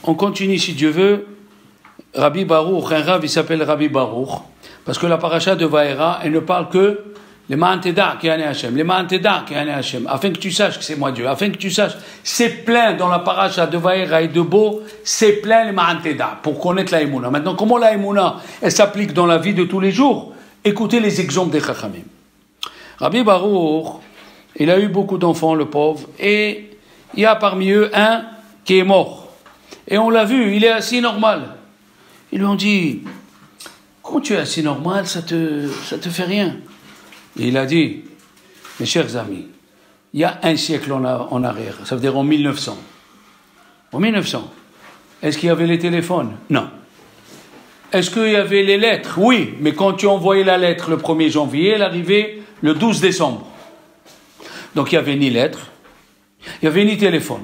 On continue si Dieu veut. Rabbi Baruch, un Rav, il s'appelle Rabbi Baruch, parce que la paracha de Vaera, elle ne parle que les Ma'anteda qui est Hashem, les Ma'anteda qui est Hashem, afin que tu saches que c'est moi Dieu, afin que tu saches. C'est plein dans la paracha de Vaera et de Bo, c'est plein les Ma'anteda, pour connaître la Emouna. Maintenant, comment la Emouna, elle s'applique dans la vie de tous les jours? Écoutez les exemples des Chachamim. Rabbi Baruch, il a eu beaucoup d'enfants, le pauvre, et il y a parmi eux un qui est mort. Et on l'a vu, il est assis normal. Ils lui ont dit, comment tu es assis normal, ça te fait rien. Et il a dit, mes chers amis, il y a un siècle en arrière, ça veut dire en 1900. En 1900, est-ce qu'il y avait les téléphones? Non. Est-ce qu'il y avait les lettres? Oui, mais quand tu envoyais la lettre le 1er janvier, elle arrivait le 12 décembre. Donc il n'y avait ni lettres, il n'y avait ni téléphone.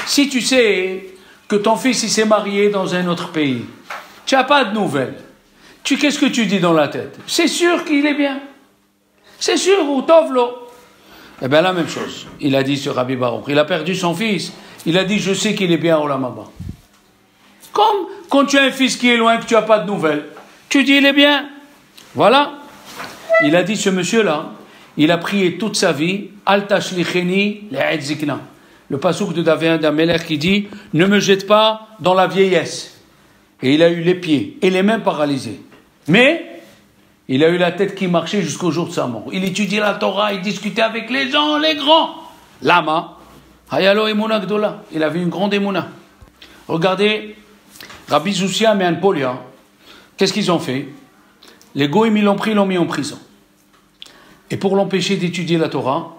Si tu sais que ton fils il s'est marié dans un autre pays, tu n'as pas de nouvelles, qu'est-ce que tu dis dans la tête? C'est sûr qu'il est bien. C'est sûr, ou tovlo. Eh bien la même chose, il a dit ce Rabbi Baruch. Il a perdu son fils, il a dit je sais qu'il est bien au Lamaba. Comme quand tu as un fils qui est loin, que tu n'as pas de nouvelles, tu dis il est bien. Voilà. Il a dit ce monsieur-là, il a prié toute sa vie, Al tashlicheni le'ed zikna. Le passouk de David Améler qui dit ne me jette pas dans la vieillesse. Et il a eu les pieds et les mains paralysés. Mais il a eu la tête qui marchait jusqu'au jour de sa mort. Il étudiait la Torah, il discutait avec les gens, les grands. Lama, hayalo emuna gdola. Il avait une grande emuna. Regardez, Rabbi Zoussia et Anpolia, qu'est-ce qu'ils ont fait? Les goïms, ils l'ont pris, ils l'ont mis en prison. Et pour l'empêcher d'étudier la Torah,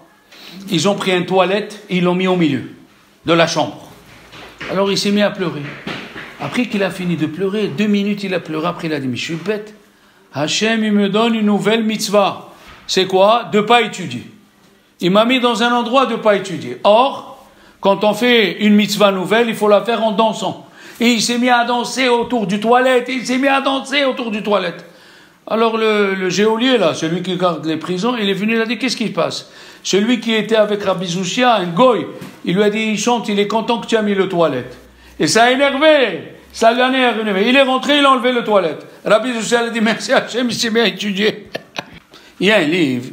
ils ont pris une toilette et ils l'ont mis au milieu de la chambre. Alors il s'est mis à pleurer. Après qu'il a fini de pleurer, 2 minutes il a pleuré, après il a dit, mais je suis bête. Hachem, il me donne une nouvelle mitzvah. C'est quoi? De ne pas étudier. Il m'a mis dans un endroit de ne pas étudier. Or, quand on fait une mitzvah nouvelle, il faut la faire en dansant. Et il s'est mis à danser autour du toilette, Alors le geôlier, là, celui qui garde les prisons, il est venu, il a dit, qu'est-ce qui se passe? Celui qui était avec Rabbi Zoussia, un goy, il lui a dit, il chante, il est content que tu as mis le toilette. Et ça a énervé, ça l'a énervé. Il est rentré, il a enlevé le toilette. Rabbi Zoussia a dit, merci Hachem, il s'est bien étudié. Il y a un livre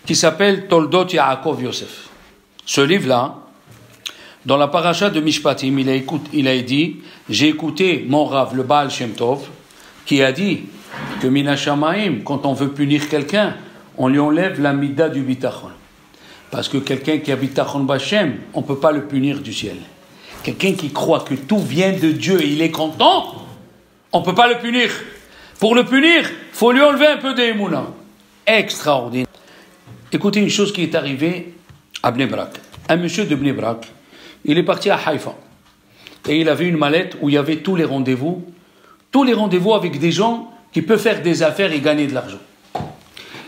qui s'appelle Toldot Yaakov Yosef. Ce livre-là, dans la paracha de Mishpatim, il a dit, j'ai écouté mon Rav, le Baal Shem Tov, qui a dit que Mina Shamaim, quand on veut punir quelqu'un, on lui enlève la mida du bitachon. Parce que quelqu'un qui a bitachon b'Hashem, on ne peut pas le punir du ciel. Quelqu'un qui croit que tout vient de Dieu et il est content, on ne peut pas le punir. Pour le punir, il faut lui enlever un peu d'émouna. Extraordinaire. Écoutez une chose qui est arrivée à Bnei Brak. Un monsieur de Bnei Brak, il est parti à Haïfa. Et il avait une mallette où il y avait tous les rendez-vous avec des gens qui peuvent faire des affaires et gagner de l'argent.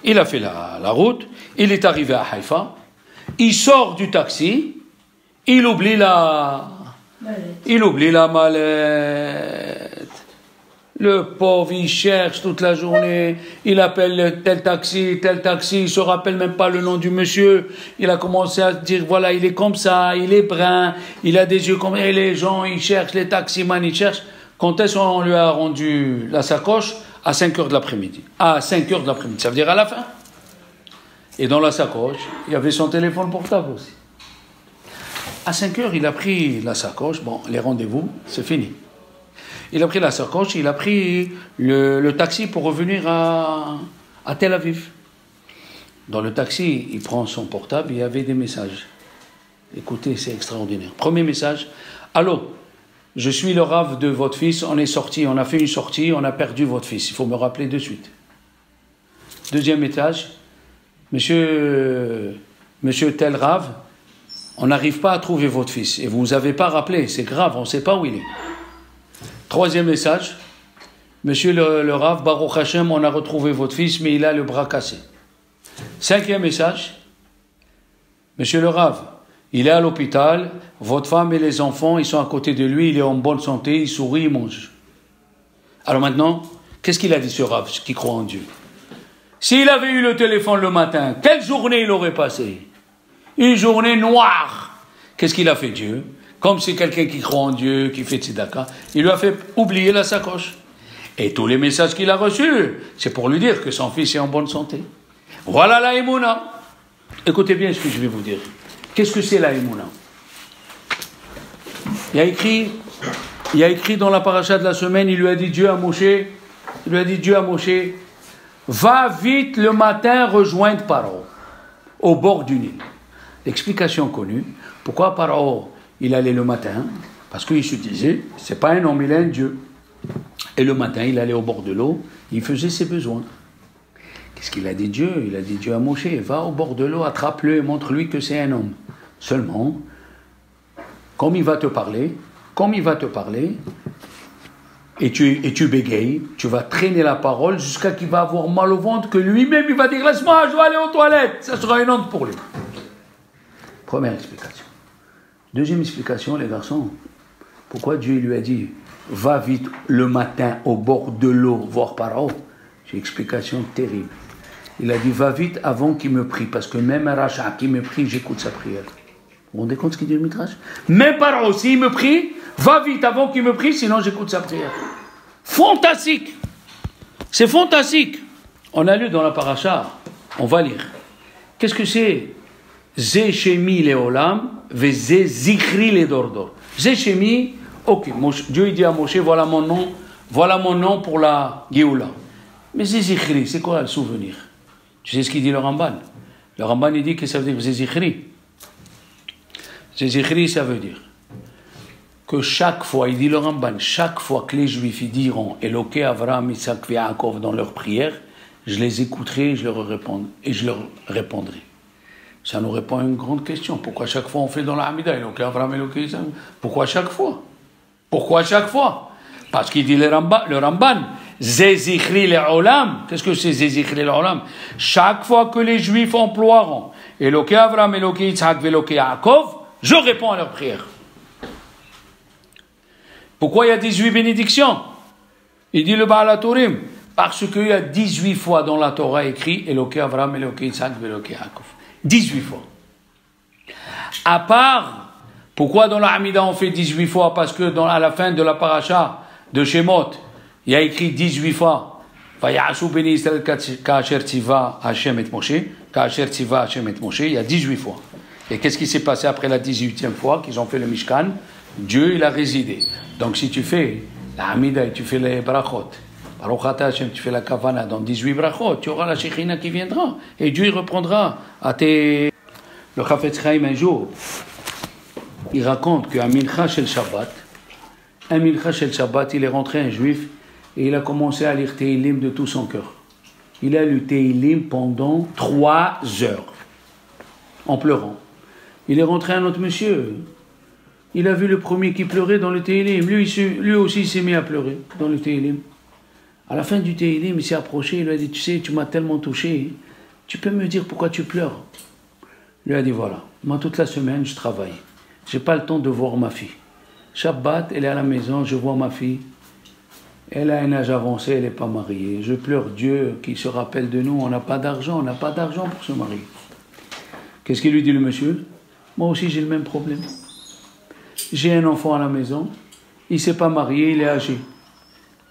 Il a fait la route, il est arrivé à Haïfa, il sort du taxi, il oublie la mallette. Le pauvre, il cherche toute la journée, il appelle tel taxi, il se rappelle même pas le nom du monsieur, il a commencé à dire, voilà, il est comme ça, il est brun, il a des yeux comme ça, et les gens, ils cherchent, les taximans, ils cherchent. Quand est-ce qu'on lui a rendu la sacoche? À 5 heures de l'après-midi. À 5 heures de l'après-midi, ça veut dire à la fin. Et dans la sacoche, il y avait son téléphone portable aussi. À 5 heures, il a pris la sacoche, bon, les rendez-vous, c'est fini. Il a pris la sacoche, il a pris le taxi pour revenir à Tel Aviv. Dans le taxi, il prend son portable, il y avait des messages. Écoutez, c'est extraordinaire. Premier message, allô, je suis le Rav de votre fils, on est sorti, on a fait une sortie, on a perdu votre fils, il faut me rappeler de suite. Deuxième étage, monsieur tel Rav, on n'arrive pas à trouver votre fils, et vous ne nous avez pas rappelé, c'est grave, on ne sait pas où il est. Troisième message, monsieur le Rav, Baruch Hashem, on a retrouvé votre fils, mais il a le bras cassé. Cinquième message, monsieur le Rav, il est à l'hôpital, votre femme et les enfants, ils sont à côté de lui, il est en bonne santé, il sourit, il mange. Alors maintenant, qu'est-ce qu'il a dit ce Rav qui croit en Dieu? S'il avait eu le téléphone le matin, quelle journée il aurait passé? Une journée noire. Qu'est-ce qu'il a fait Dieu? comme c'est quelqu'un qui croit en Dieu, qui fait tzedaka, il lui a fait oublier la sacoche. Et tous les messages qu'il a reçus, c'est pour lui dire que son fils est en bonne santé. Voilà la émouna. Écoutez bien ce que je vais vous dire. Qu'est-ce que c'est la émouna? Il y a écrit dans la paracha de la semaine, il lui a dit Dieu à Moshe, va vite le matin rejoindre Paro, au bord du Nil. L'explication connue, pourquoi Paro, il allait le matin? Parce qu'il se disait, c'est pas un homme, il est un Dieu. Et le matin, il allait au bord de l'eau, il faisait ses besoins. Qu'est-ce qu'il a dit Dieu? Il a dit Dieu à Moshe, va au bord de l'eau, attrape-le et montre-lui que c'est un homme. Seulement, comme il va te parler, et tu bégayes, tu vas traîner la parole jusqu'à qu'il va avoir mal au ventre, que lui-même il va dire laisse-moi, je vais aller aux toilettes, ça sera une honte pour lui. Première explication. Deuxième explication, les garçons, pourquoi Dieu lui a dit va vite le matin au bord de l'eau voir Paro? J'ai une explication terrible. Il a dit va vite avant qu'il me prie, parce que même un rachat qui me prie, j'écoute sa prière. Vous vous rendez compte ce qu'il dit le Midrash? Même Paro, s'il me prie, va vite avant qu'il me prie, sinon j'écoute sa prière. Fantastique! C'est fantastique! On a lu dans la paracha, on va lire. Qu'est-ce que c'est? Zé shemi le olam, ve zé zikri le dordor. Zé shemi, ok, Dieu il dit à Moshe, voilà mon nom pour la Géoula. Mais zé zikri, c'est quoi le souvenir? Tu sais ce qu'il dit le Ramban? Le Ramban il dit que ça veut dire zé zikri. Zé zikri, ça veut dire que chaque fois, il dit le Ramban, chaque fois que les Juifs ils diront Eloké, Avraham, Isaac, Yaakov dans leur prière, je les écouterai et je leur répondrai. Ça nous répond à une grande question. Pourquoi chaque fois on fait dans la Hamida Eloké, Avraham, Eloké, Isaac? Pourquoi chaque fois? Parce qu'il dit le Ramban, Zézichri le Olam. Qu'est-ce que c'est Zézichri le Olam? Chaque fois que les Juifs emploieront Eloké, Avraham, Eloké, Isaac, Eloké, Yaakov, je réponds à leur prière. Pourquoi il y a 18 bénédictions? Il dit le Baal HaTurim. Parce qu'il y a 18 fois dans la Torah écrit Eloké Avraham, Eloké Isaac, Eloké Yaakov. 18 fois. À part, pourquoi dans la Hamida on fait 18 fois? Parce que à la fin de la paracha de Shemot, il y a écrit 18 fois Vayashu beni Israël ka'asher tziva Hashem et Moshe, ka'asher tziva Hashem et Moshe, il y a 18 fois. Et qu'est-ce qui s'est passé après la 18e fois qu'ils ont fait le Mishkan? Dieu, il a résidé. Donc si tu fais la Hamida et tu fais les brachot, Baruch Ata Hashem, tu fais la Kavana dans 18 brachot, tu auras la Shekhinah qui viendra. Et Dieu, il reprendra à tes... Le Chafetz Chaim, un jour, il raconte qu'un Mincha Shel Shabbat, il est rentré un juif et il a commencé à lire Tehillim de tout son cœur. Il a lu Tehillim pendant 3 heures, en pleurant. Il est rentré un autre monsieur. Il a vu le premier qui pleurait dans le Tehillim. Lui aussi, il s'est mis à pleurer dans le Tehillim. À la fin du Tehillim, il s'est approché. Il lui a dit, tu sais, tu m'as tellement touché. Tu peux me dire pourquoi tu pleures? Il lui a dit, voilà, moi toute la semaine, je travaille. Je n'ai pas le temps de voir ma fille. Shabbat, elle est à la maison, je vois ma fille. Elle a un âge avancé, elle n'est pas mariée. Je pleure Dieu qui se rappelle de nous. On n'a pas d'argent pour se marier. Qu'est-ce qu'il lui dit le monsieur? Moi aussi, j'ai le même problème. J'ai un enfant à la maison, il ne s'est pas marié, il est âgé.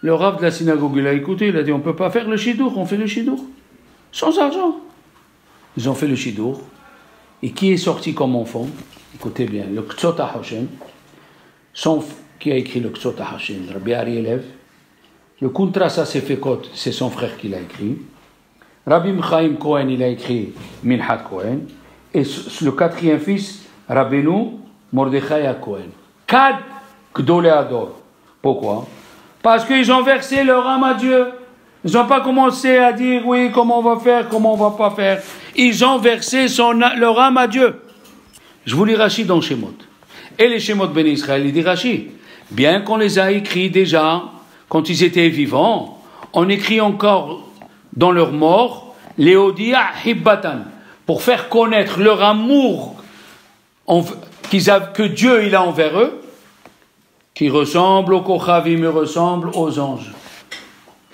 Le rav de la synagogue, il a écouté, il a dit, on ne peut pas faire le shidour, on fait le shidour. Sans argent. Ils ont fait le shidour. Et qui est sorti comme enfant? Écoutez bien, le Ktsot HaHashem, qui a écrit le Ktsot HaHashem, Rabbi Ari Lev. Le Kuntrasa Sefekot, c'est son frère qui l'a écrit. Rabbi Chaim Cohen, il a écrit Minhat Cohen. Et le 4e fils, Rabbeinu Mordechai Cohen. 4 Gdolei Ador. Pourquoi? Parce qu'ils ont versé leur âme à Dieu. Ils n'ont pas commencé à dire oui, comment on va faire, comment on va pas faire. Ils ont versé leur âme à Dieu. Je vous lis Rashi dans Shemot. Et les Shemot Ben Israël, il dit Rashi, bien qu'on les a écrits déjà quand ils étaient vivants, on écrit encore dans leur mort Léodia Hibbatan, pour faire connaître leur amour que Dieu il a envers eux, qui ressemble aux Kochavim, ressemble aux anges.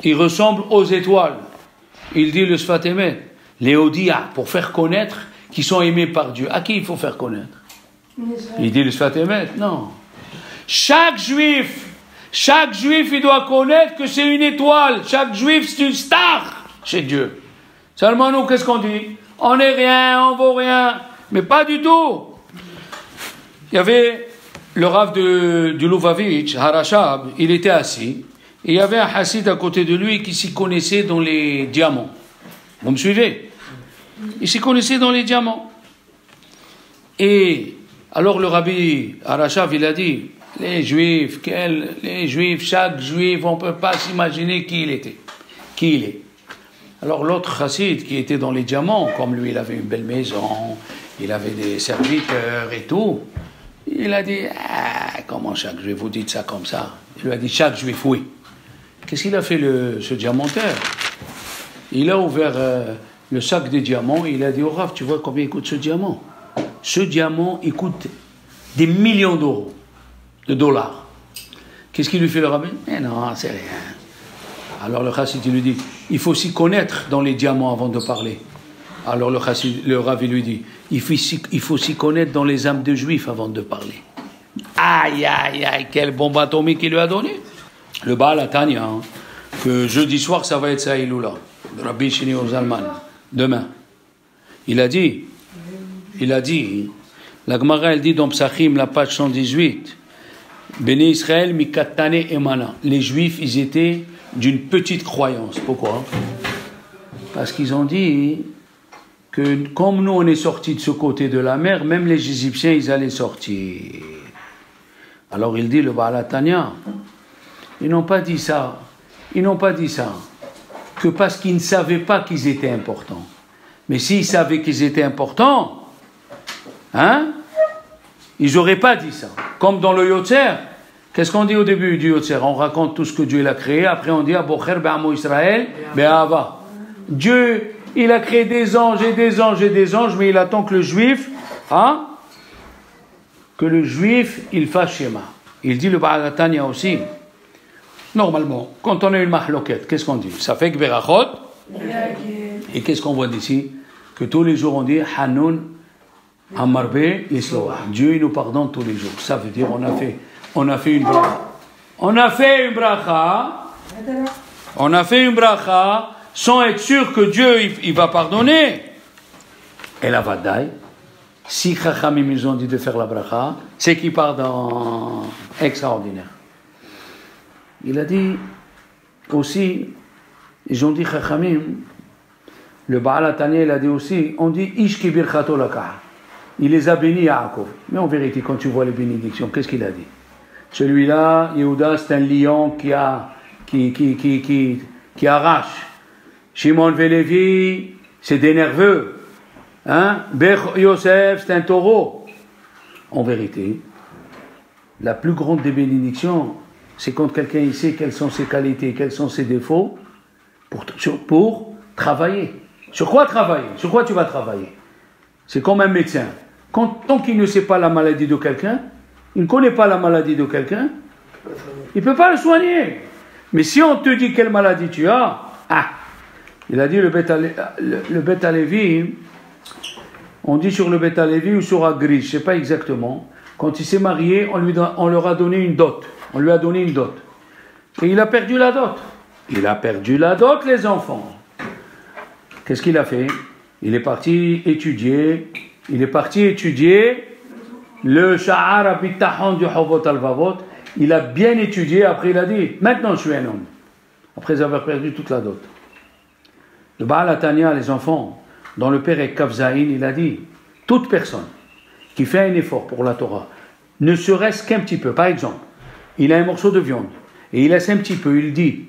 Il ressemble aux étoiles. Il dit le Sfat Emet, Léodia, pour faire connaître qu'ils sont aimés par Dieu. À qui il faut faire connaître? Il dit le Sfat Emet? Non. Chaque juif, il doit connaître que c'est une étoile. Chaque juif, c'est une star chez Dieu. Seulement nous, qu'est-ce qu'on dit? On n'est rien, on vaut rien. Mais pas du tout. Il y avait le Rav du Lubavitch, Harashab, il était assis. Et il y avait un Hassid à côté de lui qui s'y connaissait dans les diamants. Vous me suivez? Il s'y connaissait dans les diamants. Et alors le Rabbi Harashab, il a dit, les Juifs, chaque Juif, on ne peut pas s'imaginer qui il était, qui il est. Alors l'autre Chassid qui était dans les diamants, comme lui, il avait une belle maison, il avait des serviteurs et tout, il a dit, comment chaque Juif, vous dites ça comme ça? Il lui a dit, chaque Juif, oui. Qu'est-ce qu'il a fait ce diamantaire? Il a ouvert le sac des diamants et il a dit au Rav, tu vois combien il coûte ce diamant? Ce diamant, il coûte des millions d'euros, de dollars. Qu'est-ce qu'il lui fait le rabbin? Mais non, c'est rien. Alors le chassid, il lui dit, il faut s'y connaître dans les diamants avant de parler. Alors le Rav, il lui dit, il faut s'y connaître dans les âmes de juifs avant de parler. Aïe, aïe, aïe, quelle bombe atomique il lui a donné. Le Baal Atania, hein, que jeudi soir, ça va être sa Iloula, de Rabbi Shini Ozalman, demain. Il a dit, la Gemara, elle dit dans Psachim, la page 118, Béné Israël, Mikatane Emana. Les Juifs, ils étaient d'une petite croyance. Pourquoi? Parce qu'ils ont dit que comme nous, on est sortis de ce côté de la mer, même les Égyptiens, ils allaient sortir. Alors il dit, le Baal Atania, ils n'ont pas dit ça. Ils n'ont pas dit ça que parce qu'ils ne savaient pas qu'ils étaient importants. Mais s'ils savaient qu'ils étaient importants, hein, ils n'auraient pas dit ça. Comme dans le Yotzer, qu'est-ce qu'on dit au début du Yotzer? On raconte tout ce que Dieu a créé, après on dit Abocher be'amo Israël be'ava. Dieu, il a créé des anges et des anges et des anges, mais il attend que le juif, hein, il fasse Shema. Il dit le Baal Atania aussi. Normalement, quand on a une mahloket, qu'est-ce qu'on dit? Ça fait que berachot. Et qu'est-ce qu'on voit d'ici? Que tous les jours on dit Hanoun Amarbe Yisloah. Dieu il nous pardonne tous les jours. Ça veut dire on a fait une bracha. On a fait une bracha sans être sûr que Dieu il va pardonner. Et la vadaï, si Chachamim ils ont dit de faire la bracha, c'est qu'il pardonne. Extraordinaire. Il a dit aussi, ils ont dit Chachamim, le Baal Atania, il a dit aussi, on dit Ish ki birchato lakah. Il les a bénis à Yaakov. Mais en vérité, quand tu vois les bénédictions, qu'est-ce qu'il a dit? Celui-là, Yehuda, c'est un lion qui arrache. Shimon Vélévi, c'est des nerveux. Hein? Bech Yosef, c'est un taureau. En vérité, la plus grande des bénédictions, c'est quand quelqu'un il sait quelles sont ses qualités, quels sont ses défauts, pour travailler. Sur quoi travailler? Sur quoi tu vas travailler? C'est comme un médecin. Tant qu'il ne sait pas la maladie de quelqu'un, il ne connaît pas la maladie de quelqu'un, il ne peut pas le soigner. Mais si on te dit quelle maladie tu as, il a dit le Beth Alevi, on dit sur le Beth Alevi ou sur Agri, je ne sais pas exactement, quand il s'est marié, on leur a donné une dot. On lui a donné une dot. Et il a perdu la dot. Il a perdu la dot, les enfants. Qu'est-ce qu'il a fait? Il est parti étudier le Sha'ar Abitahon du Hovot al-Vavot. Il a bien étudié, après il a dit, maintenant je suis un homme. Après avoir perdu toute la dot. Le Baal Atania, les enfants, dans le Perek Kavzaïn, il a dit, toute personne qui fait un effort pour la Torah, ne serait-ce qu'un petit peu, par exemple, il a un morceau de viande, et il laisse un petit peu, il dit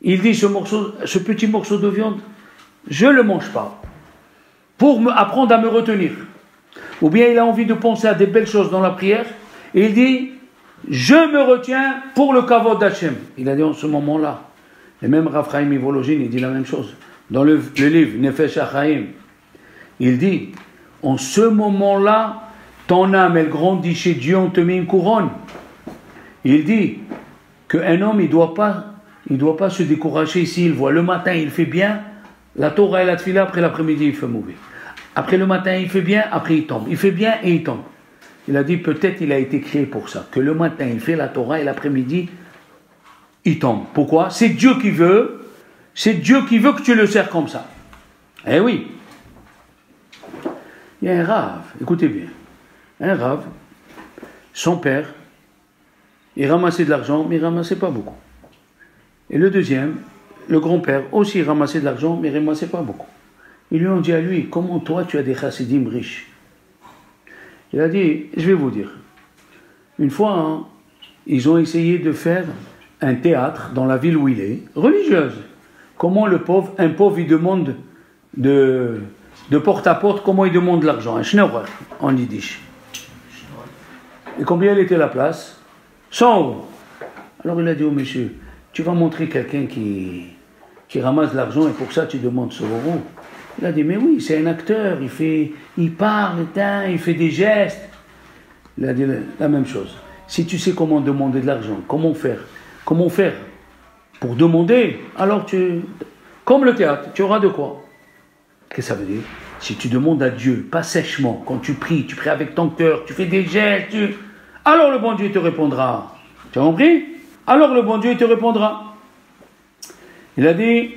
ce petit morceau de viande, je ne le mange pas, pour apprendre à me retenir. Ou bien il a envie de penser à des belles choses dans la prière, et il dit, je me retiens pour le kavod d'Hachem. Il a dit en ce moment-là, et même Rav Chaim Ivologine, il dit la même chose, dans le livre Nefesh HaChaim, il dit, en ce moment-là, ton âme, elle grandit chez Dieu, on te met une couronne. Il dit qu'un homme, il doit pas se décourager s'il voit le matin, il fait bien, la Torah et la Tfila, après l'après-midi, il fait mauvais. Après le matin, il fait bien, après il tombe. Il fait bien et il tombe. Il a dit peut-être il a été créé pour ça, que le matin il fait la Torah et l'après-midi il tombe. Pourquoi? C'est Dieu qui veut que tu le sers comme ça. Eh oui. Il y a un rave, écoutez bien, un rave, son père, il ramassait de l'argent, mais il ramassait pas beaucoup. Et le deuxième, le grand-père, aussi ramassait de l'argent, mais il ramassait pas beaucoup. Ils lui ont dit à lui, comment toi tu as des chassidim riches? Il a dit, je vais vous dire. Une fois, hein, ils ont essayé de faire un théâtre dans la ville où il est, religieuse. Comment un pauvre, il demande de porte à porte, comment il demande de l'argent? Un schnorrer, en yiddish. Et combien elle était la place? 100 euros. Alors il a dit au monsieur, tu vas montrer quelqu'un qui ramasse de l'argent et pour ça tu demandes 100 euros. Il a dit, mais oui, c'est un acteur, il parle, il fait des gestes. Il a dit la même chose. Si tu sais comment demander de l'argent, comment faire pour demander, alors comme le théâtre, tu auras de quoi. Qu'est-ce que ça veut dire? Si tu demandes à Dieu, pas sèchement, quand tu pries avec ton cœur, tu fais des gestes, alors le bon Dieu te répondra. Tu as compris? Alors le bon Dieu te répondra. Il a dit,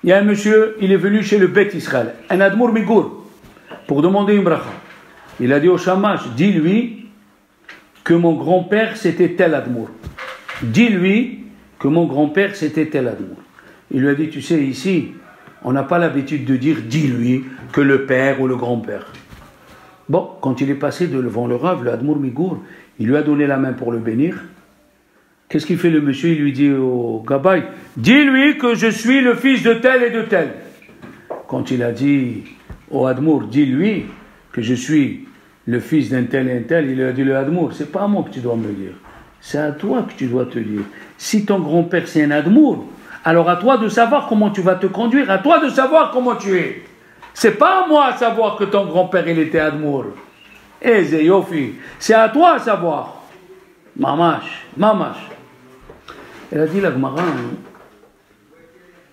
il y a un monsieur, il est venu chez le Beth Israël, un Admour Migour, pour demander une bracha. Il a dit au Shamash, dis-lui que mon grand-père c'était tel Admour. Dis-lui que mon grand-père c'était tel Admour. Il lui a dit, tu sais, ici, on n'a pas l'habitude de dire, dis-lui que le père ou le grand-père. Bon, quand il est passé devant le Rav, le Admour Migour, il lui a donné la main pour le bénir. Qu'est-ce qu'il fait le monsieur? Il lui dit au Gabay, dis-lui que je suis le fils de tel et de tel. Quand il a dit au Admour, dis-lui que je suis le fils d'un tel et un tel, il lui a dit le Admour, c'est pas à moi que tu dois me le dire, c'est à toi que tu dois te dire. Si ton grand-père c'est un Admour, alors à toi de savoir comment tu vas te conduire, à toi de savoir comment tu es. C'est pas à moi à savoir que ton grand-père il était Admour. Eh Zéyofi, c'est à toi à savoir. Mamash. Elle a dit la Gemara,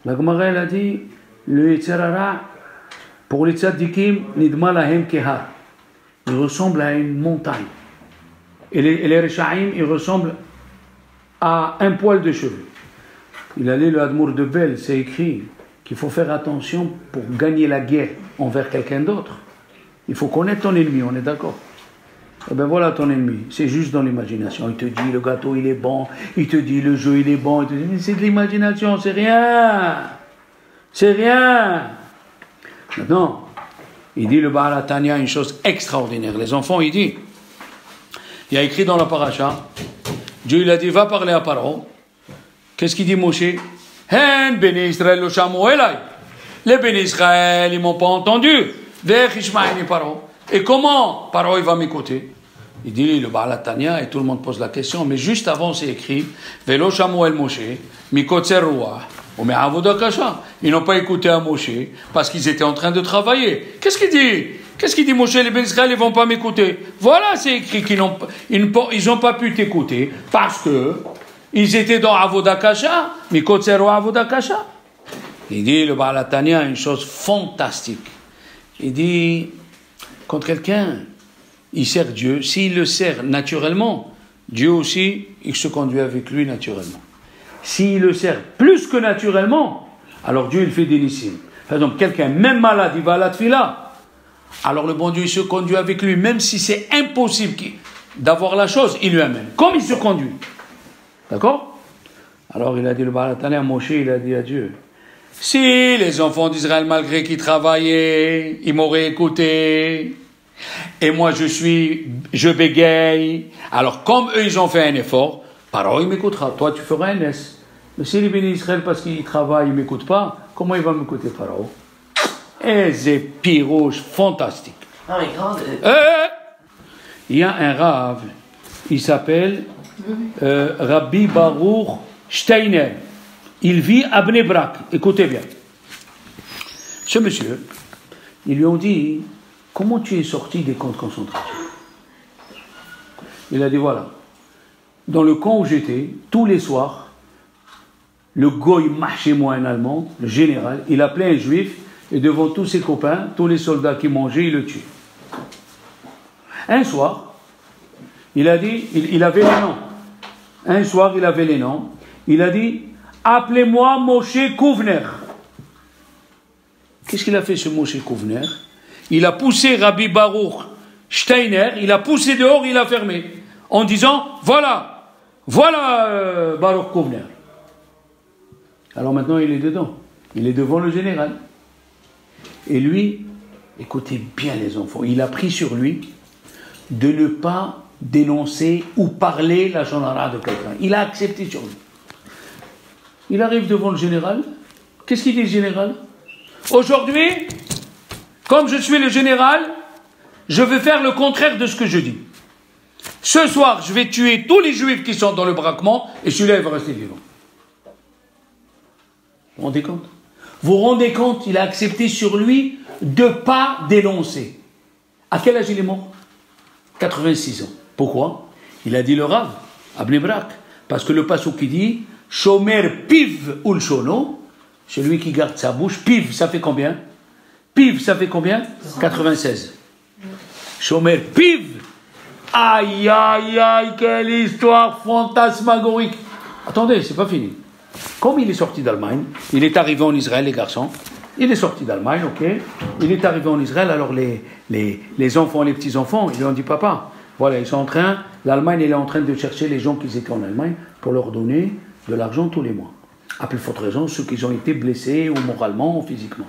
elle a dit, le Yitzhara, pour les tzaddikim, nidma lahem kehar. Il ressemble à une montagne. Et les Rechaim, ils ressemblent à un poil de cheveux. Il a lu le Admour de Bel, c'est écrit qu'il faut faire attention pour gagner la guerre envers quelqu'un d'autre. Il faut connaître ton ennemi, on est d'accord? Eh bien voilà ton ennemi, c'est juste dans l'imagination. Il te dit le gâteau il est bon, il te dit le jeu il est bon, il te dit c'est de l'imagination, c'est rien. C'est rien. Maintenant, il dit le Baal HaTanya une chose extraordinaire. Les enfants, il dit, il y a écrit dans la paracha, Dieu il a dit va parler à Paro. Qu'est-ce qu'il dit Moshe? Hen Béni Israël lo shamu elai. Les Béni Israël ils m'ont pas entendu. Vech ishmaïni Paro. Et comment Paro il va m'écouter? Il dit le Baal HaTanya et tout le monde pose la question, mais juste avant c'est écrit Velo shamu el Moshe mikotzer ruach ou me'avoda kasha. Ils n'ont pas écouté à Moshe parce qu'ils étaient en train de travailler. Qu'est-ce qu'il dit Moshe? Les Béni Israël ils vont pas m'écouter. Voilà, c'est écrit qu'ils n'ont pas pu t'écouter parce que ils étaient dans avoda kasha, mikotzer ruach avoda kasha. Il dit le Baal HaTanya une chose fantastique. Il dit quand quelqu'un, il sert Dieu, s'il le sert naturellement, Dieu aussi, il se conduit avec lui naturellement. S'il le sert plus que naturellement, alors Dieu, il fait des nissim. Par exemple, quelqu'un, même malade, il va à la tfila, alors le bon Dieu, il se conduit avec lui, même si c'est impossible d'avoir la chose, il lui amène. Comme il se conduit. D'accord? Alors il a dit, le Baal HaTanya, Moshe, il a dit à Dieu, si les enfants d'Israël, malgré qu'ils travaillaient, ils m'auraient écouté, et moi je bégaye, alors comme eux ils ont fait un effort, Paro il m'écoutera, toi tu feras un S. Mais si les bénis d'Israël parce qu'ils travaillent, ils ne m'écoutent pas, comment il va m'écouter Paro? Et c'est pirouge fantastique. Non mais grand. Il y a un Rav, il s'appelle Rabbi Baruch Steiner. Il vit à Bnei Brak. Écoutez bien. Ce monsieur, ils lui ont dit, comment tu es sorti des camps de concentration? Il a dit, voilà. Dans le camp où j'étais, tous les soirs, le goy marchait moi un allemand, le général, il appelait un juif, et devant tous ses copains, tous les soldats qui mangeaient, il le tuait. Un soir, il a dit, il avait les noms. Un soir, il avait les noms. Il a dit, appelez-moi Moshe Kouvner. Qu'est-ce qu'il a fait ce Moshe Kouvner? Il a poussé Rabbi Baruch Steiner, il a poussé dehors, il a fermé. En disant, voilà Baruch Kouvner. Alors maintenant, il est dedans. Il est devant le général. Et lui, écoutez bien les enfants, il a pris sur lui de ne pas dénoncer ou parler la shonara de quelqu'un. Il a accepté sur lui. Il arrive devant le général. Qu'est-ce qu'il dit le général? Aujourd'hui, comme je suis le général, je vais faire le contraire de ce que je dis. Ce soir, je vais tuer tous les juifs qui sont dans le braquement et celui-là, il va rester vivant. Vous vous rendez compte? Vous vous rendez compte? Il a accepté sur lui de ne pas dénoncer. À quel âge il est mort? 86 ans. Pourquoi? Il a dit le Rav, à Bnei Brak. Parce que le passouk qui dit Shomer piv ul shono, celui qui garde sa bouche. Piv, ça fait combien? Piv, ça fait combien? 96. Shomer piv. Aïe, aïe, aïe, quelle histoire fantasmagorique. Attendez, c'est pas fini. Comme il est sorti d'Allemagne, il est arrivé en Israël, les garçons. Il est sorti d'Allemagne, ok. Il est arrivé en Israël, alors les enfants, les petits-enfants, ils lui ont dit, papa, voilà, ils sont en train, l'Allemagne, elle est en train de chercher les gens qui étaient en Allemagne pour leur donner de l'argent tous les mois. À plus forte raison, ceux qui ont été blessés, ou moralement, ou physiquement.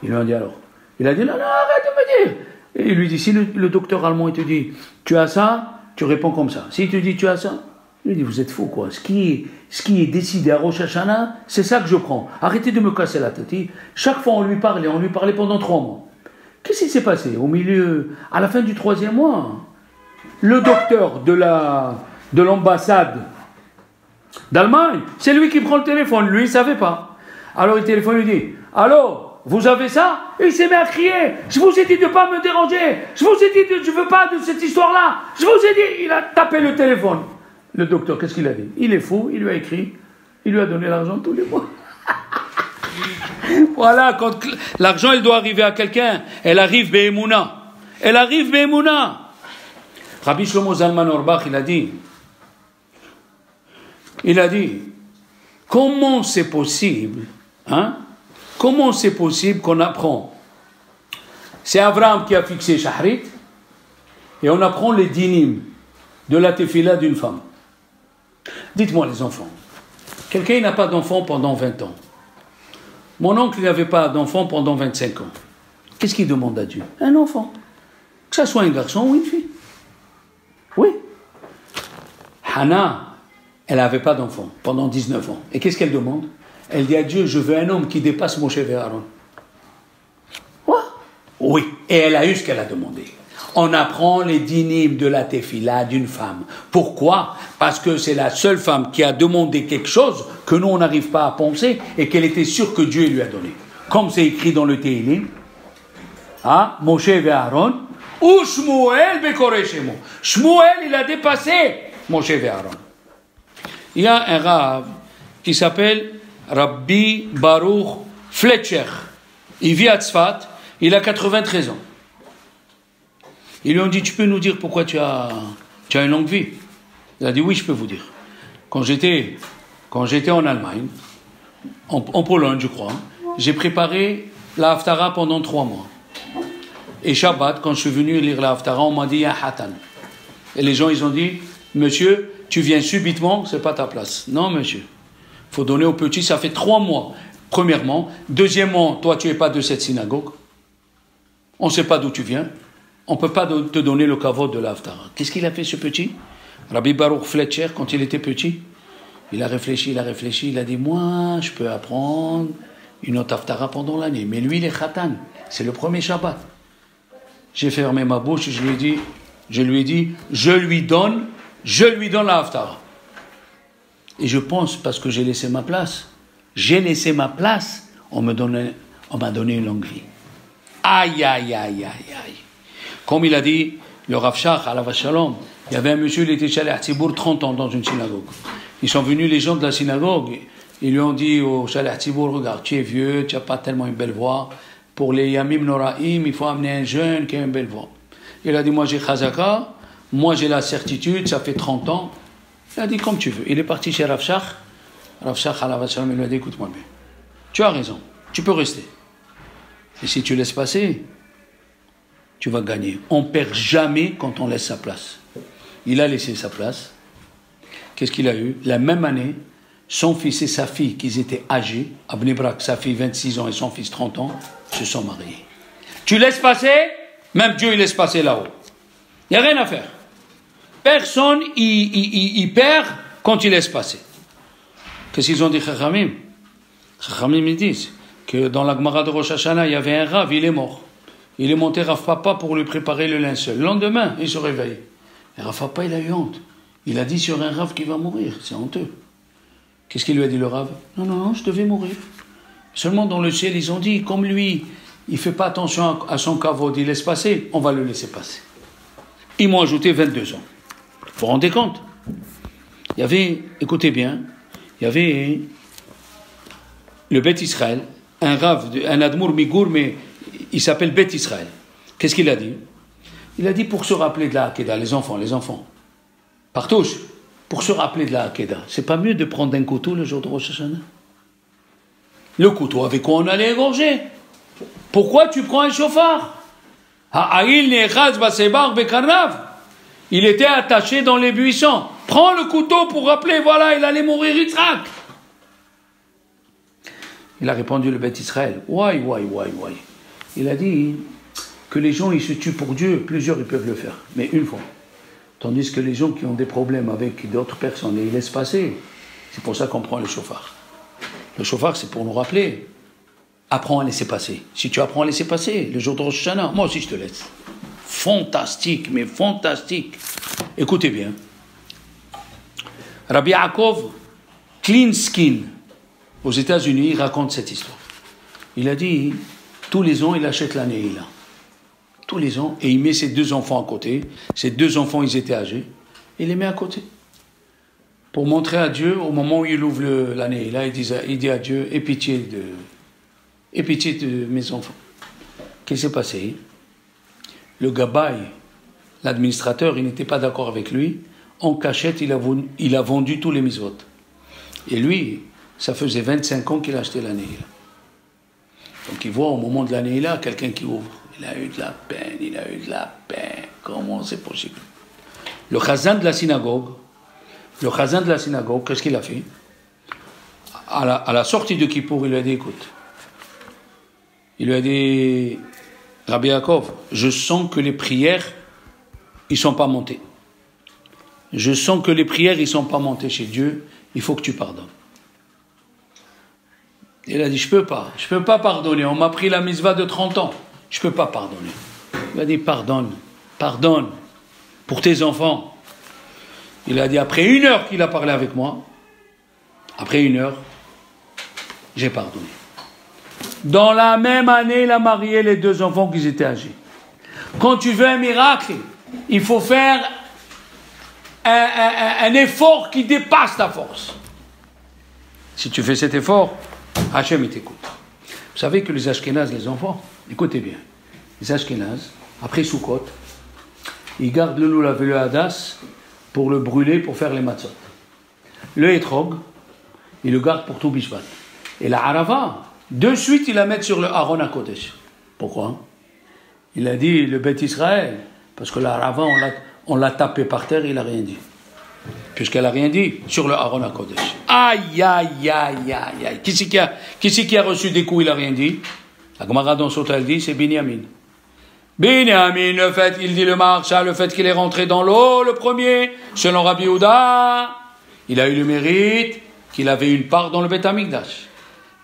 Ils lui ont dit alors. Il a dit, non, arrête de me dire. Et il lui dit, si le docteur allemand, il te dit, tu as ça, tu réponds comme ça. S'il te dit, tu as ça, il dit, vous êtes fou, quoi. Ce qui est décidé à Rosh Hashanah, c'est ça que je prends. Arrêtez de me casser la tête. Chaque fois, on lui parlait pendant 3 mois. Qu'est-ce qui s'est passé? Au milieu, à la fin du 3e mois, le docteur de l'ambassade d'Allemagne, c'est lui qui prend le téléphone. Lui, il ne savait pas. Alors, le téléphone lui dit, allô, vous avez ça? Et il s'est mis à crier, je vous ai dit de ne pas me déranger, je vous ai dit je ne veux pas de cette histoire-là, je vous ai dit, il a tapé le téléphone. Le docteur, qu'est-ce qu'il a dit? Il est fou, il lui a écrit, il lui a donné l'argent tous les mois. Voilà, quand l'argent, elle doit arriver à quelqu'un, elle arrive be'emouna. Elle arrive be'emouna. Rabbi Shlomo Zalman Auerbach, il a dit, comment c'est possible, hein? Comment c'est possible qu'on apprend? C'est Abraham qui a fixé Shahrit, et on apprend les dinim de la tefila d'une femme. Dites-moi les enfants, quelqu'un n'a pas d'enfant pendant 20 ans. Mon oncle n'avait pas d'enfant pendant 25 ans. Qu'est-ce qu'il demande à Dieu? Un enfant. Que ce soit un garçon ou une fille. Oui. Hannah, elle n'avait pas d'enfant pendant 19 ans. Et qu'est-ce qu'elle demande? Elle dit à Dieu, je veux un homme qui dépasse Moshe et Aaron. Quoi? Oui. Et elle a eu ce qu'elle a demandé. On apprend les dinim de la tefila d'une femme. Pourquoi? Parce que c'est la seule femme qui a demandé quelque chose que nous, on n'arrive pas à penser et qu'elle était sûre que Dieu lui a donné. Comme c'est écrit dans le Tehillim, hein, Moshe et Aaron, ou Shmuel bekore shemo. Shmuel, il a dépassé Moshe et Aaron. Il y a un Rav qui s'appelle Rabbi Baruch Fletcher. Il vit à Tzfat, il a 93 ans. Ils lui ont dit, tu peux nous dire pourquoi tu as une longue vie? Il a dit, oui, je peux vous dire. Quand j'étais en Allemagne, en Pologne, je crois, j'ai préparé la Haftara pendant 3 mois. Et Shabbat, quand je suis venu lire la Haftara, on m'a dit, un hatan. Et les gens, ils ont dit, monsieur, tu viens subitement, c'est pas ta place. Non, monsieur. Il faut donner aux petits, ça fait 3 mois. Premièrement. Deuxièmement, toi, tu n'es pas de cette synagogue. On ne sait pas d'où tu viens. On ne peut pas te donner le kavod de la Haftara. Qu'est-ce qu'il a fait, ce petit? Rabbi Baruch Fletcher, quand il était petit, il a réfléchi, il a dit, moi, je peux apprendre une autre Haftara pendant l'année. Mais lui, il est khatan. C'est le premier Shabbat. J'ai fermé ma bouche, je lui ai dit, je lui donne la Haftara. Et je pense, parce que j'ai laissé ma place, on m'a donné une longue vie. Aïe, aïe, aïe, aïe, aïe. Comme il a dit, le Rav Shach, alav shalom, il y avait un monsieur, il était Shalech Tzibour, 30 ans dans une synagogue. Ils sont venus, les gens de la synagogue, ils lui ont dit au Shalech Tzibour, regarde, tu es vieux, tu n'as pas tellement une belle voix. Pour les Yamim Noraim, il faut amener un jeune qui a une belle voix. Il a dit, moi j'ai Chazaka, moi j'ai la certitude, ça fait 30 ans. Il a dit, comme tu veux. Il est parti chez Rav Shach. Rav Shach, il lui a dit, écoute-moi bien. Tu as raison, tu peux rester. Et si tu laisses passer, tu vas gagner. On perd jamais quand on laisse sa place. Il a laissé sa place. Qu'est-ce qu'il a eu? La même année, son fils et sa fille, qui étaient âgés, à Bnei Brak, sa fille 26 ans et son fils 30 ans, se sont mariés. Tu laisses passer, même Dieu il laisse passer là-haut. Il n'y a rien à faire. Personne il perd quand il laisse passer. Qu'est-ce qu'ils ont dit, Chachamim? Chachamim, ils disent que dans la Gemara de Rosh Hashanah, il y avait un Rav, il est mort. Il est monté Rav Papa pour lui préparer le linceul. Le lendemain, il se réveille. Et Rav Papa, il a eu honte. Il a dit sur un Rav qui va mourir. C'est honteux. Qu'est-ce qu'il lui a dit le Rav? Non, non, non, je devais mourir. Seulement dans le ciel, ils ont dit, comme lui, il ne fait pas attention à son kavod, il laisse passer, on va le laisser passer. Ils m'ont ajouté 22 ans. Vous vous rendez compte? Il y avait, écoutez bien, il y avait le Beth Israël, un Rav, un Admour Migour, mais il s'appelle Beth Israël. Qu'est-ce qu'il a dit? Il a dit pour se rappeler de la Hakeda, les enfants, partouche, pour se rappeler de la Hakeda, c'est pas mieux de prendre un couteau le jour de Rosh Hashanah? Le couteau avec quoi on allait égorger? Pourquoi tu prends un chauffard? Il était attaché dans les buissons. Prends le couteau pour rappeler, voilà, il allait mourir Yitzhak. Il a répondu le Beth Israël. Why. Il a dit que les gens, ils se tuent pour Dieu. Plusieurs, ils peuvent le faire, mais une fois. Tandis que les gens qui ont des problèmes avec d'autres personnes, et ils laissent passer. C'est pour ça qu'on prend le chauffard. Le chauffard, c'est pour nous rappeler. Apprends à laisser passer. Si tu apprends à laisser passer, le jour de Rosh Hashanah, moi aussi je te laisse. Fantastique, mais fantastique. Écoutez bien. Rabbi Yaakov, clean skin, aux États-Unis, il raconte cette histoire. Il a dit, tous les ans, il achète la Neila. Tous les ans, et il met ses 2 enfants à côté. Ses 2 enfants, ils étaient âgés. Il les met à côté. Pour montrer à Dieu, au moment où il ouvre la Neila, il dit à Dieu, aie pitié de mes enfants. Qu'est-ce qui s'est passé? Le Gabay, l'administrateur, il n'était pas d'accord avec lui. En cachette, il a vendu tous les mitzvot. Et lui, ça faisait 25 ans qu'il a acheté la Neila. Donc il voit au moment de la Neila quelqu'un qui ouvre. Il a eu de la peine. Comment c'est possible? Le chazan de la synagogue, qu'est-ce qu'il a fait? À la sortie de Kippour, il lui a dit, écoute, il lui a dit, Rabbi Yaakov, je sens que les prières, ils ne sont pas montées. Je sens que les prières, ils ne sont pas montées chez Dieu, il faut que tu pardonnes. Il a dit, je peux pas pardonner, on m'a pris la mitzvah de 30 ans, je ne peux pas pardonner. Il a dit, pardonne, pour tes enfants. Il a dit, après 1 heure qu'il a parlé avec moi, après 1 heure, j'ai pardonné. Dans la même année, il a marié les 2 enfants qui étaient âgés. Quand tu veux un miracle, il faut faire un effort qui dépasse ta force. Si tu fais cet effort, Hachem, il t'écoute. Vous savez que les Ashkénazes, les enfants, écoutez bien, les Ashkénazes, après Sukkot, ils gardent le lulav et le hadas pour le brûler, pour faire les matzot. Le etrog, ils le gardent pour tout Bishvat. Et la harava, de suite, ils la mettent sur le Aaron à Kodesh. Pourquoi? Il a dit le Beth Israël, parce que la harava, on l'a tapé par terre, il n'a rien dit. Puisqu'elle n'a rien dit, sur le Aaron à Kodesh. Aïe. Qui c'est qui a reçu des coups, il n'a rien dit? La Gemara dans Sota, elle dit, c'est Binyamin. Binyamin, le fait, il dit le Maharsha, le fait qu'il est rentré dans l'eau, le premier, selon Rabbi Yehuda, il a eu le mérite qu'il avait une part dans le Beth Amikdash.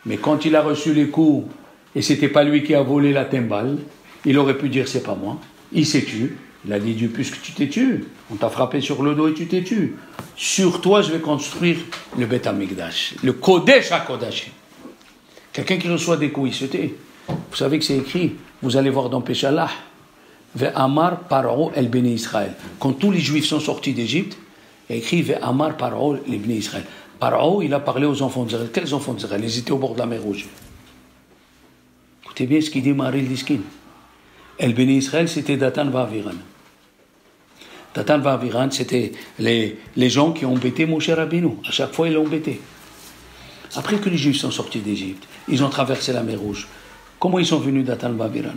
Mais quand il a reçu les coups, et c'était pas lui qui a volé la timbale, il aurait pu dire c'est pas moi, il s'est tué. Il a dit Dieu, puisque tu t'es tué, on t'a frappé sur le dos et tu t'es tué. Sur toi, je vais construire le Beth Amikdash, le Kodesh HaKodashim. Quelqu'un qui reçoit des coups, il se tait. Vous savez que c'est écrit, vous allez voir dans Peshalah, Ve'amar Paro el Bnei Israël. Quand tous les Juifs sont sortis d'Égypte, il y a écrit Ve'amar Paro el Bnei Israël. Paro, il a parlé aux enfants d'Israël. Quels enfants d'Israël? Ils étaient au bord de la mer Rouge. Écoutez bien ce qu'il dit Maharil Diskin. El Béni Israël, c'était Datan Va'aviran. Datan Va'aviran, c'était les gens qui ont embêté Moshe Rabbeinu. À chaque fois, ils l'ont embêté. Après que les Juifs sont sortis d'Égypte, ils ont traversé la mer Rouge. Comment ils sont venus Datan Va'aviran?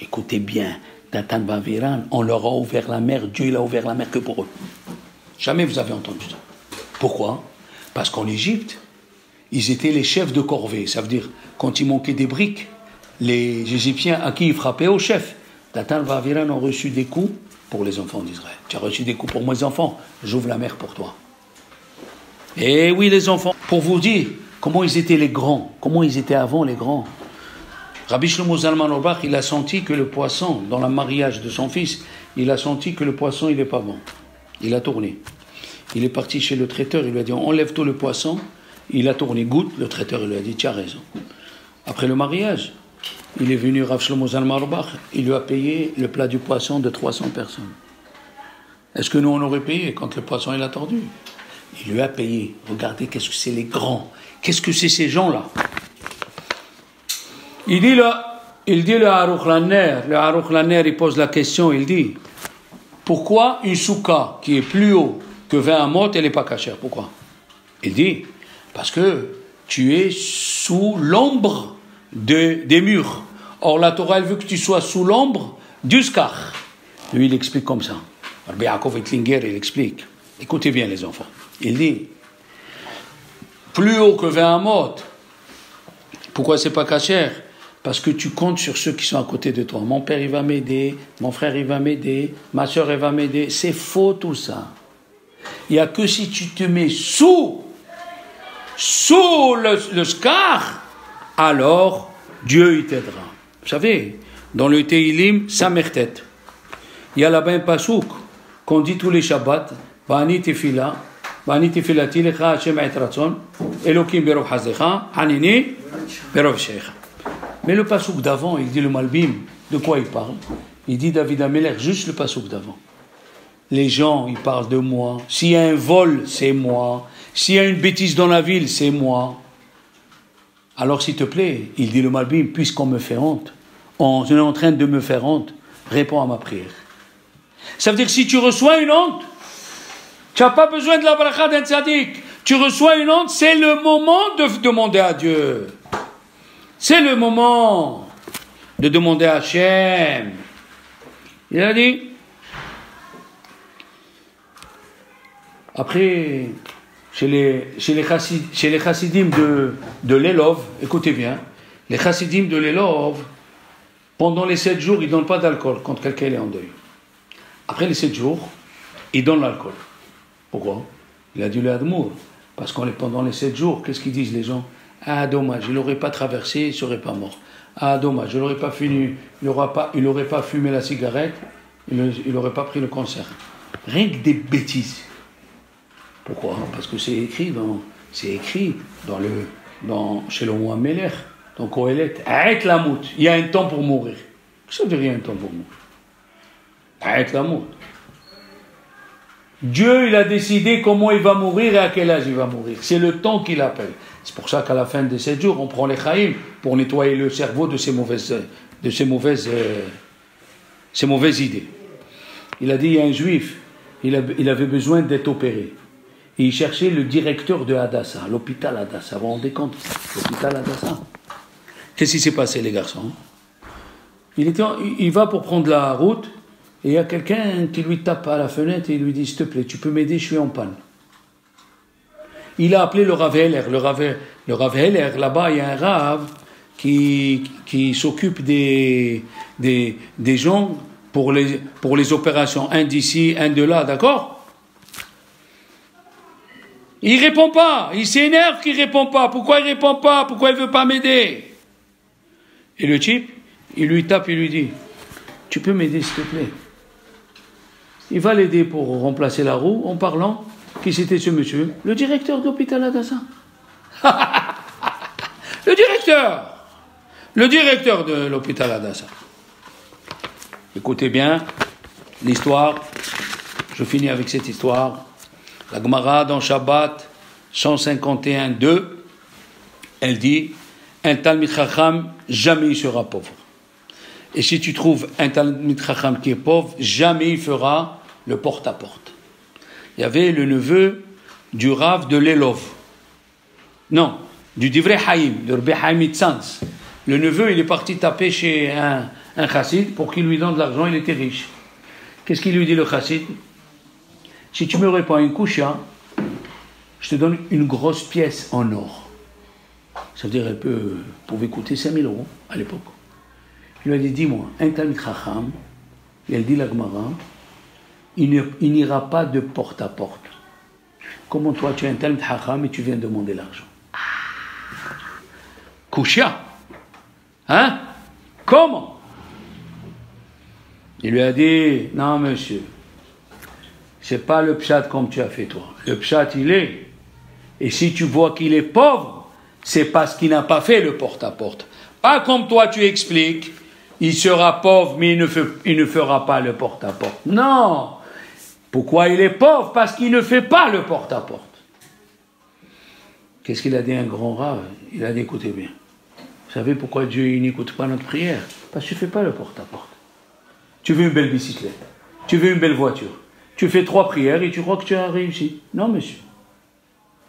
Écoutez bien, Datan Va'aviran, on leur a ouvert la mer, Dieu il a ouvert la mer que pour eux. Jamais vous avez entendu ça. Pourquoi? Parce qu'en Égypte, ils étaient les chefs de corvée. Ça veut dire, quand il manquait des briques, les Égyptiens à qui ils frappaient? Au chef. Datan Va'aviran ont reçu des coups pour les enfants d'Israël. Tu as reçu des coups pour mes enfants, j'ouvre la mer pour toi. Et oui, les enfants, pour vous dire comment ils étaient les grands, comment ils étaient avant les grands. Rabbi Shlomo Zalman Auerbach, il a senti que le poisson, dans le mariage de son fils, il a senti que le poisson, il n'est pas bon. Il a tourné. Il est parti chez le traiteur, il lui a dit, enlève tout le poisson. Il a tourné, goûte, le traiteur, il lui a dit, tu as raison. Après le mariage, il est venu, Rav Shlomo Zalman Auerbach, il lui a payé le plat du poisson de 300 personnes. Est-ce que nous, on aurait payé quand le poisson, il a tordu? Il lui a payé. Regardez, qu'est-ce que c'est les grands? Qu'est-ce que c'est ces gens-là? Il dit le Aruch Laner, il pose la question, il dit, pourquoi une souka qui est plus haut que 20 amot, elle n'est pas cachère? Pourquoi? Il dit, parce que tu es sous l'ombre des murs. Or, la Torah, elle veut que tu sois sous l'ombre du skar. Lui, il explique comme ça. Rabbi Yaakov Ettlinger, il explique. Écoutez bien, les enfants. Il dit, plus haut que 20 amot, pourquoi c'est pas cachère? Parce que tu comptes sur ceux qui sont à côté de toi. Mon père, il va m'aider, mon frère, il va m'aider, ma soeur, elle va m'aider. C'est faux tout ça. Il n'y a que si tu te mets sous le skar, alors Dieu, il t'aidera. Vous savez, dans le Teilim, Samertet, il y a là-bas un pasouk qu'on dit tous les Shabbats, Ba'ani tefila, Ba'ani tefilati lecha Hashem et ratzon, Elokim berov hazecha, Hanini berov shecha. Mais le pasouk d'avant, il dit le Malbim, de quoi il parle? Il dit David Ameler, juste le pasouk d'avant. Les gens, ils parlent de moi. S'il y a un vol, c'est moi. S'il y a une bêtise dans la ville, c'est moi. Alors, s'il te plaît, il dit le Malbim, puisqu'on me fait honte, on est en train de me faire honte, réponds à ma prière. Ça veut dire que si tu reçois une honte, tu n'as pas besoin de la bracha d'un tzaddik. Tu reçois une honte, c'est le moment de demander à Dieu. C'est le moment de demander à Hachem. Il a dit. Après, chez les chassidim de l'Elov, écoutez bien, les chassidim de l'Elov, pendant les 7 jours, ils ne donnent pas d'alcool quand quelqu'un est en deuil. Après les 7 jours, ils donnent l'alcool. Pourquoi? Il a dit le Admour. Parce que pendant les 7 jours, qu'est-ce qu'ils disent les gens? Ah, dommage, il n'aurait pas traversé, il ne serait pas mort. Ah, dommage, il n'aurait pas fini, il n'aurait pas fumé la cigarette, il n'aurait pas pris le concert. Rien que des bêtises. Pourquoi? Parce que c'est écrit chez le roi Melech, dans Kohelet, Aet Lamout, il y a un temps pour mourir. Ça veut dire il y a un temps pour mourir. Aet Lamout. Dieu, il a décidé comment il va mourir et à quel âge il va mourir. C'est le temps qu'il appelle. C'est pour ça qu'à la fin de 7 jours, on prend les chaïm pour nettoyer le cerveau de ces mauvaises idées. Il a dit, il y a un juif, il avait besoin d'être opéré. Et il cherchait le directeur de Hadassah, l'hôpital Hadassah. Vous vous rendez compte? L'hôpital Hadassah. Qu'est-ce qui s'est passé, les garçons? Il va pour prendre la route, et il y a quelqu'un qui lui tape à la fenêtre et il lui dit, s'il te plaît, tu peux m'aider, je suis en panne. Il a appelé le Rav Heller. Le Rav Heller, là-bas, il y a un Rav qui s'occupe des gens pour les opérations. Un d'ici, un de là, d'accord? Il répond pas. Il s'énerve qu'il répond pas. Pourquoi il répond pas? Pourquoi il veut pas m'aider? Et le type, il lui tape, il lui dit, tu peux m'aider, s'il te plaît? Il va l'aider pour remplacer la roue en parlant. Qui c'était ce monsieur? Le directeur de l'hôpital Hadassah. Le directeur de l'hôpital Hadassah. Écoutez bien l'histoire. Je finis avec cette histoire. La Gemara dans Shabbat 151.2, elle dit, un Talmid Chacham, jamais il sera pauvre. Et si tu trouves un Talmid Chacham qui est pauvre, jamais il fera le porte-à-porte. Il y avait le neveu du Rav de l'Elov. Non, du Divrei Haïm, de Rabbi Haïm Itzans. Le neveu, il est parti taper chez un chassid pour qu'il lui donne de l'argent, il était riche. Qu'est-ce qu'il lui dit le chassid? Si tu me réponds à une kusha, je te donne une grosse pièce en or. Ça veut dire elle pouvait coûter 5 000 € à l'époque. Il lui a dit, dis-moi, un Talmid Chacham, et elle dit la Gemara, il n'ira pas de porte à porte. Comment toi tu es un Talmid Chacham et tu viens demander l'argent? Kusha. Hein? Comment? Il lui a dit, non monsieur, c'est pas le pshat comme tu as fait toi. Le pshat il est, et si tu vois qu'il est pauvre, c'est parce qu'il n'a pas fait le porte-à-porte. Pas comme toi tu expliques, il sera pauvre mais il ne fera pas le porte-à-porte. Non! Pourquoi il est pauvre? Parce qu'il ne fait pas le porte-à-porte. Qu'est-ce qu'il a dit un grand rave? Il a dit, écoutez bien. Vous savez pourquoi Dieu n'écoute pas notre prière? Parce que tu ne fais pas le porte-à-porte. Tu veux une belle bicyclette, tu veux une belle voiture, tu fais 3 prières et tu crois que tu as réussi. Non, monsieur.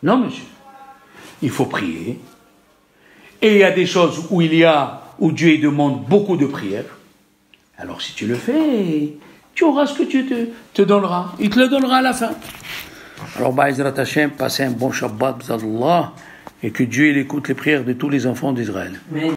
Non, monsieur. Il faut prier. Et il y a des choses où où Dieu demande beaucoup de prières. Alors si tu le fais, tu auras ce que tu te donnera. Il te le donnera à la fin. Alors, Ba'ezrat Hashem, passez un bon Shabbat, b'Zallah, et que Dieu il écoute les prières de tous les enfants d'Israël.